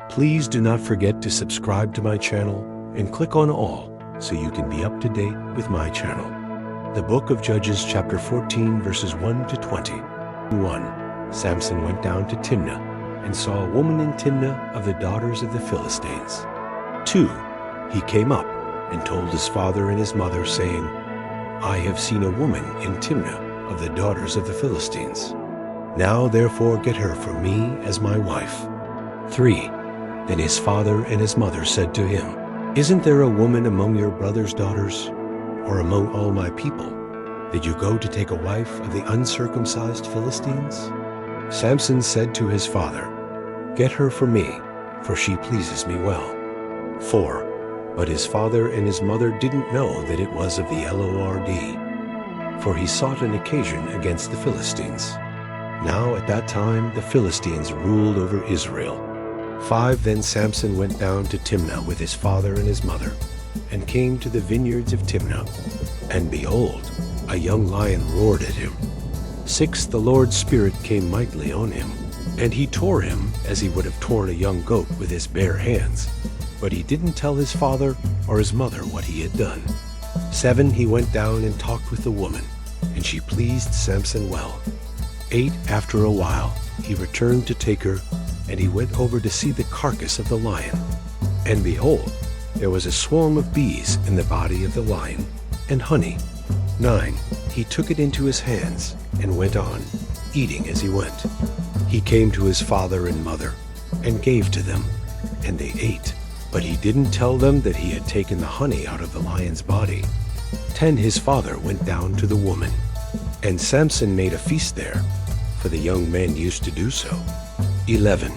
Please do not forget to subscribe to my channel and click on all so you can be up to date with my channel. The Book of Judges chapter 14 verses 1 to 20. 1. Samson went down to Timnah and saw a woman in Timnah of the daughters of the Philistines. 2. He came up and told his father and his mother, saying, I have seen a woman in Timnah of the daughters of the Philistines. Now therefore get her for me as my wife. 3. Then his father and his mother said to him, Isn't there a woman among your brother's daughters, or among all my people? Did you go to take a wife of the uncircumcised Philistines? Samson said to his father, Get her for me, for she pleases me well. 4. But his father and his mother didn't know that it was of the Lord, for he sought an occasion against the Philistines. Now at that time the Philistines ruled over Israel. 5. Then Samson went down to Timnah with his father and his mother, and came to the vineyards of Timnah. And behold, a young lion roared at him. 6. The Lord's Spirit came mightily on him, and he tore him as he would have torn a young goat with his bare hands. But he didn't tell his father or his mother what he had done. 7. He went down and talked with the woman, and she pleased Samson well. 8. After a while, he returned to take her, and he went over to see the carcass of the lion. And behold, there was a swarm of bees in the body of the lion, and honey. 9. He took it into his hands, and went on, eating as he went. He came to his father and mother, and gave to them, and they ate. But he didn't tell them that he had taken the honey out of the lion's body. 10. His father went down to the woman, and Samson made a feast there, for the young men used to do so. 11.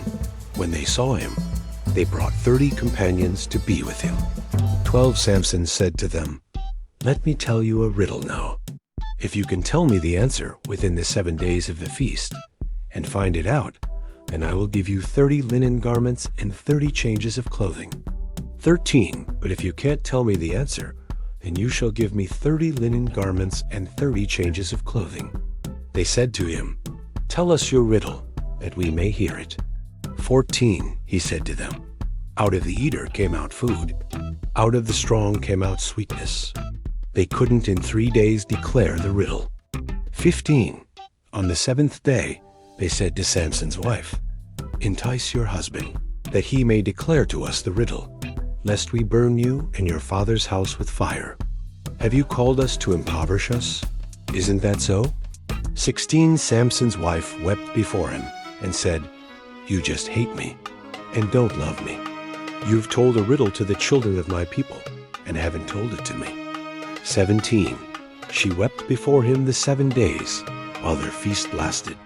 When they saw him, they brought 30 companions to be with him. 12. Samson said to them, Let me tell you a riddle now. If you can tell me the answer within the 7 days of the feast, and find it out, then I will give you 30 linen garments and 30 changes of clothing. 13. But if you can't tell me the answer, then you shall give me 30 linen garments and 30 changes of clothing. They said to him, Tell us your riddle, that we may hear it. 14. He said to them, Out of the eater came out food. Out of the strong came out sweetness. They couldn't in 3 days declare the riddle. 15. On the 7th day, they said to Samson's wife, Entice your husband, that he may declare to us the riddle, lest we burn you and your father's house with fire. Have you called us to impoverish us? Isn't that so? 16. Samson's wife wept before him and said, You just hate me and don't love me. You've told a riddle to the children of my people and haven't told it to me. 17. She wept before him the 7 days while their feast lasted.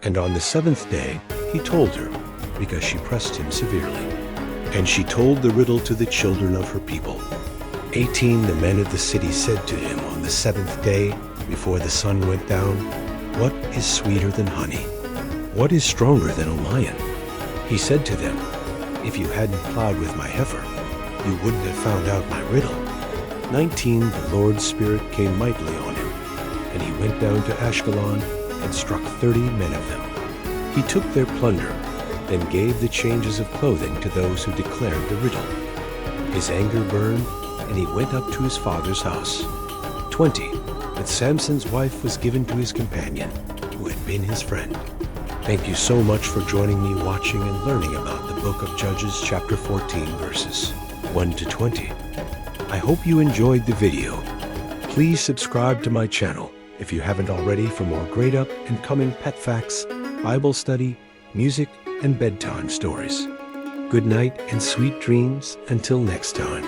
And on the 7th day he told her, because she pressed him severely. And she told the riddle to the children of her people. 18. The men of the city said to him on the 7th day, before the sun went down, What is sweeter than honey? What is stronger than a lion? He said to them, If you hadn't plowed with my heifer, you wouldn't have found out my riddle. 19. The Lord's Spirit came mightily on him, and he went down to Ashkelon and struck 30 men of them. He took their plunder, then gave the changes of clothing to those who declared the riddle. His anger burned, and he went up to his father's house. 20. But Samson's wife was given to his companion, who had been his friend. Thank you so much for joining me watching and learning about the Book of Judges chapter 14 verses 1 to 20. I hope you enjoyed the video. Please subscribe to my channel if you haven't already for more great up and coming pet facts, Bible study, music, and bedtime stories. Good night and sweet dreams until next time.